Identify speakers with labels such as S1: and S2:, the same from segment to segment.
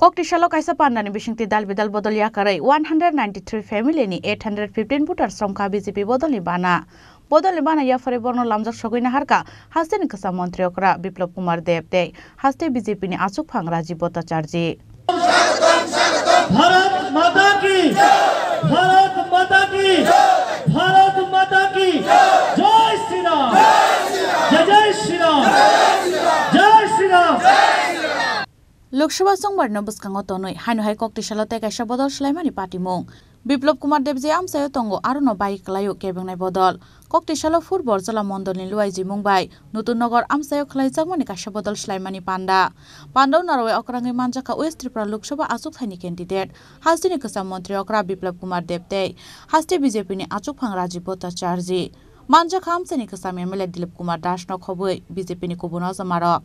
S1: Koktisalo kaisa pandani bishingti dal bidal bodol yakarai 193 family ni 815 voters somkha BJP bodol ni bana yafare borno lamjak sogoina harka haste ni kasa mantri okra Biplop Kumar Dev dei haste BJP ni achuk phang Rajiv Bhattacharya
S2: Bharat माता की भारत माता की भारत माता की जय श्री राम जय श्री राम जय Shri Ram
S1: Lok Sabha संगबारनो बसखांगो तनै हाइनहाय Koktisalo te kaisa bodol slaimani patimung Biplop Kumar Dev je amsayo tongo arono bai klayo kebengnai bodol Koktisalo football jala mondolni luaiji mungbai nutun nogor amsayo khlaijagmani kaisa bodol slaimani panda narowe okrangai manjaka West Tripura Loksaha achuk thaini candidate hastini kasa mantri okra Biplop Kumar Dev tei haste BJP ni achuk phang Rajiv Bhattacharya manjaka amsani kasa MLA Dilip Kumar Das no khoboi BJP ni kubuno jamarok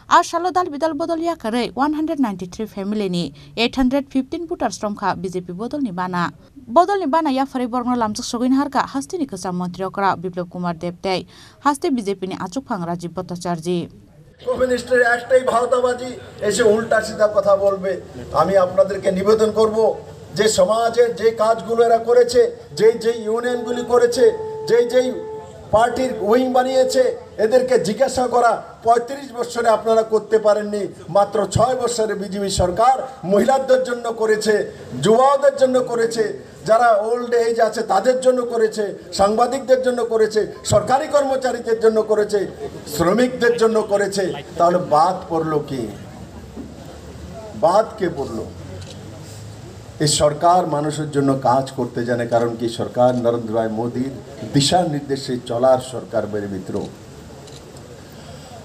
S1: Ashalo dal bidal bodol yakare 193 family ni 815 voters somkha BJP bodol ni bana yafare borno lamjak sogoin harka haste ni kasa mantri okra Biplop Kumar Dev tei haste BJP ni achuk phang Rajiv Bhattacharya
S3: কমিউনিস্টের একটাই ভাওতাবাজি এসে উল্টা সিধা কথা বলবে আমি আপনাদেরকে নিবেদন করব যে সমাজের যে কাজগুলো এরা করেছে যেই ইউনিয়নগুলি করেছে যেই পার্টির উইং বানিয়েছে এদেরকে জিজ্ঞাসা করা ৩৫ বছরে আপনারা করতে পারেননি মাত্র ৬ বছরে বিজেপি সরকার মহিলাদের জন্য করেছে যুবকদের জন্য করেছে যারা ওল্ড এজ আছে তাদের জন্য করেছে সাংবাদিকদের জন্য করেছে সরকারি কর্মচারীদের জন্য করেছে শ্রমিকদের জন্য করেছে তাহলে বাদ পড়লো কি বাদ কে পড়লো এই সরকার মানুষের জন্য কাজ করতে জানে কারণ কি সরকার নরেন্দ্র ভাই মোদির দিশা নির্দেশে চলার সরকার বের মিত্র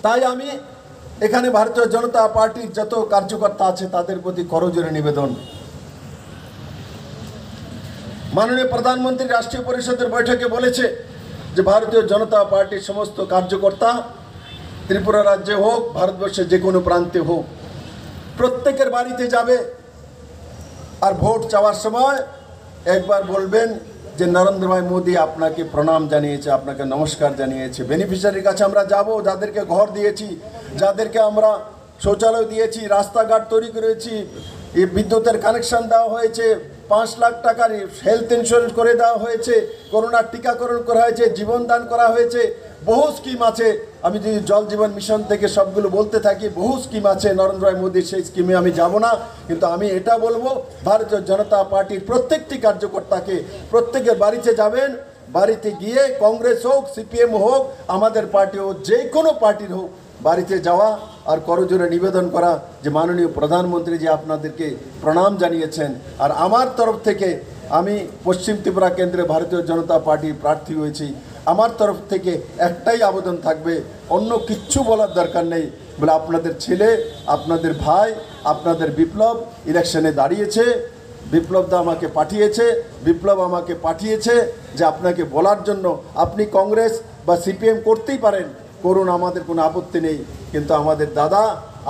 S3: তাই আমি এখানে ভারতীয় জনতা পার্টির যত কার্যকর্তা আছে তাদের প্রতি করজোরে নিবেদন মাননীয় প্রধানমন্ত্রী রাষ্ট্রীয় পরিষদের বৈঠকে বলেছে যে ভারতীয় জনতা পার্টির সমস্ত কার্যকর্তা ত্রিপুরা রাজ্যে হোক ভারতবর্ষের যে কোনো প্রান্তে হোক প্রত্যেকের বাড়িতে যাবে আর ভোট চাওয়ার সময় একবার বলবেন যে নরেন্দ্র ভাই মোদি আপনাকে প্রণাম জানিয়েছে আপনাকে নমস্কার জানিয়েছে বেনিফিশিয়ারির কাছে আমরা যাব যাদেরকে ঘর দিয়েছি যাদেরকে আমরা শৌচালয় দিয়েছি রাস্তাঘাট তৈরি করেছি এই বিদ্যুতের কানেকশন দেওয়া হয়েছে ৫ লাখ টাকার হেলথ ইন্স্যুরেন্স করে দেওয়া হয়েছে করোনার টিকাকরণ করা হয়েছে জীবনদান করা হয়েছে বহু স্কিম আছে আমি যদি জল জীবন মিশন থেকে সবগুলো বলতে থাকি বহু স্কিম আছে নরেন্দ্র ভাই মোদির সেই স্কিমে আমি যাব না কিন্তু আমি এটা বলবো ভারতীয় জনতা পার্টির প্রত্যেকটি কার্যকর্তাকে প্রত্যেকের বাড়িতে যাবেন বাড়িতে গিয়ে কংগ্রেস হোক সিপিএম হোক আমাদের পার্টি হোক যে কোনো পার্টির হোক বাড়িতে যাওয়া আর করজোরে নিবেদন করা যে মাননীয় প্রধানমন্ত্রী যে আপনাদেরকে প্রণাম জানিয়েছেন আর আমার তরফ থেকে আমি পশ্চিম ত্রিপুরা কেন্দ্রে ভারতীয় জনতা পার্টির প্রার্থী হয়েছি আমার তরফ থেকে একটাই আবেদন থাকবে অন্য কিচ্ছু বলার দরকার নেই বলে আপনাদের ছেলে আপনাদের ভাই আপনাদের বিপ্লব ইলেকশনে দাঁড়িয়েছে বিপ্লবদা আমাকে পাঠিয়েছে যে আপনাকে বলার জন্য আপনি কংগ্রেস বা সিপিএম করতেই পারেন করুন আমাদের কোনো আপত্তি নেই কিন্তু আমাদের দাদা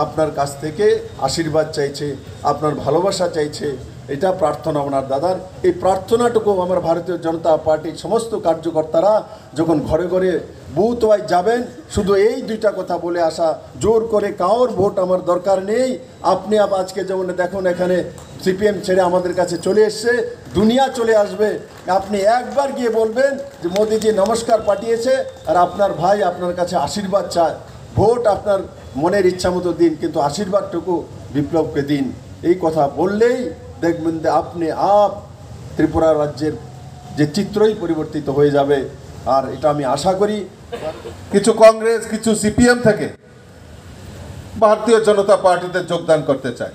S3: আপনার কাছ থেকে আশীর্বাদ চাইছে আপনার ভালোবাসা চাইছে এটা প্রার্থনা ওনার দাদার এই প্রার্থনাটুকু আমার ভারতীয় জনতা পার্টির সমস্ত কার্যকর্তারা যখন ঘরে ঘরে বুথ ওয়াইজ যাবেন শুধু এই দুইটা কথা বলে আসা জোর করে কাউর ভোট আমার দরকার নেই আপনি আজকে যেমন দেখুন এখানে সিপিএম ছেড়ে আমাদের কাছে চলে এসছে দুনিয়া চলে আসবে আপনি একবার গিয়ে বলবেন যে মোদিজি নমস্কার পাঠিয়েছে আর আপনার ভাই আপনার কাছে আশীর্বাদ চায় ভোট আপনার মনের ইচ্ছা মতো দিন কিন্তু আশীর্বাদটুকু বিপ্লবকে দিন এই কথা বললেই দেখবেন যে আপনি ত্রিপুরা রাজ্যের যে চিত্রই পরিবর্তিত হয়ে যাবে আর এটা আমি আশা করি
S4: কিছু কংগ্রেস কিছু সিপিএম থেকে ভারতীয় জনতা পার্টিতে যোগদান করতে চায়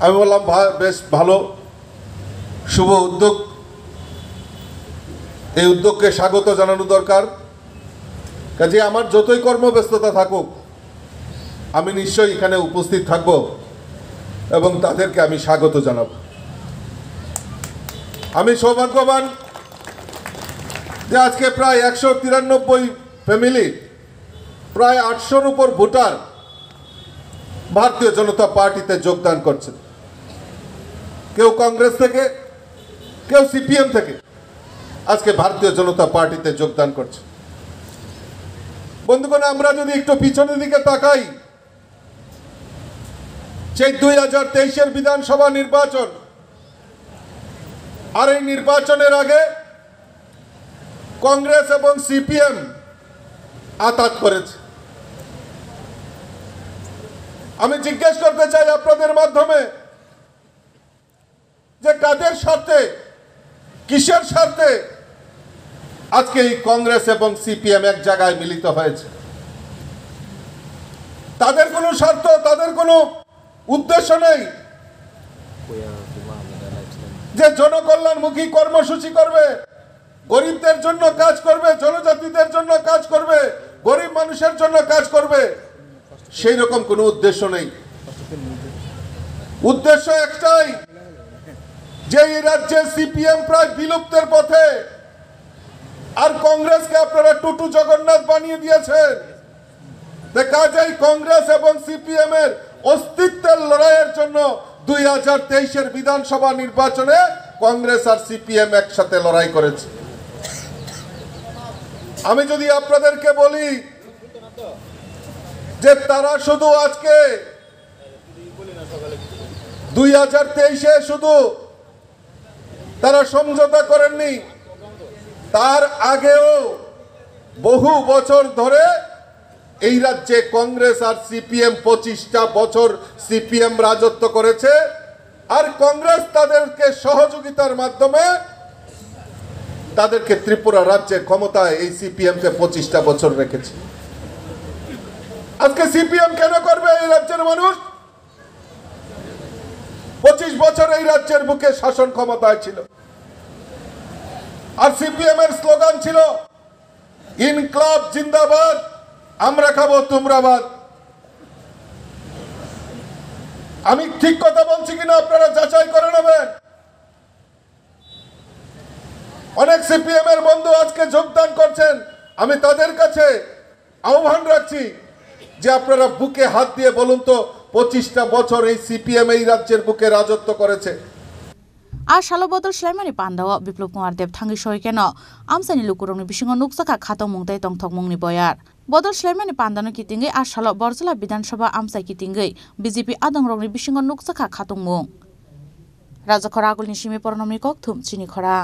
S4: আমি বললাম বেশ ভালো শুভ উদ্যোগ এই উদ্যোগকে স্বাগত জানানো দরকার কাজে আমার যতই কর্মব্যস্ততা থাকুক আমি নিশ্চয়ই এখানে উপস্থিত থাকব এবং তাদেরকে আমি স্বাগত জানাব আমি সৌভাগ্যবান যে আজকে প্রায় ১৯৩ ফ্যামিলি প্রায় ৮০০-র উপর ভোটার ভারতীয় জনতা পার্টিতে যোগদান করছেন কেউ কংগ্রেস থেকে কেউ সিপিএম থেকে আজকে ভারতীয় জনতা পার্টিতে যোগদান করছে বন্ধুগণ আমরা যদি একটু পিছনের দিকে তাকাই সেই 2023-এর বিধানসভা নির্বাচন, আর এই নির্বাচনের আগে কংগ্রেস এবং সিপিএম আতাত করেছে। আমি জিজ্ঞেস করতে চাই আপনাদের মাধ্যমে যে কাদের স্বার্থে, কিসের স্বার্থে আজকে এই কংগ্রেস এবং সিপিএম এক জায়গায় মিলিত হয়েছে? তাদের কোনো স্বার্থ, তাদের কোনো উদ্দেশ্য নেই যে জনকল্যাণমুখী কর্মসূচি করবে, গরিবদের জন্য কাজ করবে, জনজাতিদের জন্য কাজ করবে, গরিব মানুষের জন্য কাজ করবে, সেই রকম কোনো উদ্দেশ্য নেই। উদ্দেশ্য একটাই, যে এই রাজ্যে সিপিএম প্রায় বিলুপ্তের পথে, আর কংগ্রেসকে আপনারা টুটু জগন্নাথ বানিয়ে দিয়েছেন। কাজেই কংগ্রেস এবং সিপিএম এর অস্তিত্বের লড়াইয়ের জন্য 2023-এর বিধানসভা নির্বাচনে কংগ্রেস আর সিপিএম একসাথে লড়াই করেছে। আমি যদি আপনাদেরকে বলি যে তারা শুধু আজকে 2023-এ শুধু তারা সমঝোতা করেননি, তার আগেও বহু বছর ধরে এই রাজ্যে কংগ্রেস আর সিপিএম 25টা বছর সিপিএম রাজত্ব করেছে, আর কংগ্রেস তাদেরকে সহযোগিতার মাধ্যমে তাদেরকে ত্রিপুরা রাজ্যের ক্ষমতায় এই সিপিএমকে 25টা বছর রেখেছে। আজকে সিপিএম কেন করবে এই রাজ্যের মানুষ? 25 বছর এই রাজ্যের বুকে শাসন ক্ষমতায় ছিল, আর সিপিএম এর স্লোগান ছিল ইনকলাব জিন্দাবাদ, আমরা খাবো তোমরা বাদ। আমি ঠিক কথা বলছি কিনা আপনারা যাচাই করে নেবেন। অনেক সিপিএম এর বন্ধু আজকে যোগদান করছেন, আমি তাদের কাছে আহ্বান রাখছি যে আপনারা বুকে হাত দিয়ে বলুন তো 25টা বছর এই সিপিএম এই রাজ্যের বুকে রাজত্ব করেছে।
S1: আর সালো বদল স্লাইমানি পান্দাও বিপ্লব কুমার দেব থাঙ্গি সহিকেন আমসানি লুকুরংনি বিसिङाव नुकसाखा खातং मुंगताय तंथक मुंगनि बयार बदल स्लाइमानि पान्दानो कितिङै আর सालो बरजला विधानसभा आमसाय कितिङै बिजेपि आदंरंनि बिसिङाव नुकसाखा खातং मुं राजाखरा आगुलनि सिमी परनमनि कक थुम चिनि खरा।